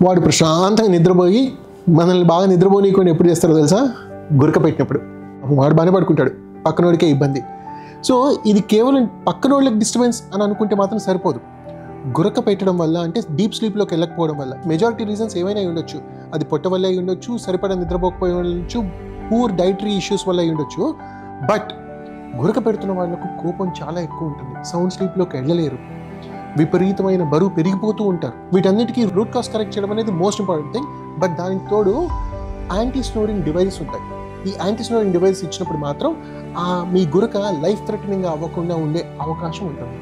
వాడు ప్రశాంతంగా నిద్రపోయి మనల్ని బాగా నిద్రపోనీయకుండా ఎప్పుడు చేస్తారో తెలుసా? గురక పెట్టినప్పుడు. వాడు బాగానే పడుకుంటాడు, పక్కనోడికే ఇబ్బంది. సో ఇది కేవలం పక్కనోళ్ళకి డిస్టర్బెన్స్ అని అనుకుంటే మాత్రం సరిపోదు. గురక పెట్టడం వల్ల అంటే డీప్ స్లీప్లోకి వెళ్ళకపోవడం వల్ల మెజారిటీ రీజన్స్ ఏమైనా ఉండొచ్చు. అది పొట్ట వల్ల అయి ఉండొచ్చు, సరిపడా నిద్రపోకపోయి ఉండొచ్చు, పూర్ డైటరీ ఇష్యూస్ వల్ల అయి ఉండొచ్చు. బట్ గురక పెడుతున్న వాళ్ళకు కోపం చాలా ఎక్కువ ఉంటుంది, సౌండ్ స్లీప్లోకి వెళ్ళలేరు, విపరీతమైన బరువు పెరిగిపోతూ ఉంటారు. వీటన్నిటికీ రూట్ కాజ్ కరెక్ట్ చేయడం అనేది మోస్ట్ ఇంపార్టెంట్ థింగ్. బట్ దానికి తోడు యాంటీ స్నోరింగ్ డివైసెస్ ఉంటాయి. ఈ యాంటీ స్నోరింగ్ డివైస్ ఇచ్చినప్పుడు మాత్రం మీ గురక లైఫ్ థ్రెటనింగ్ అవ్వకుండా ఉండే అవకాశం ఉంటుంది.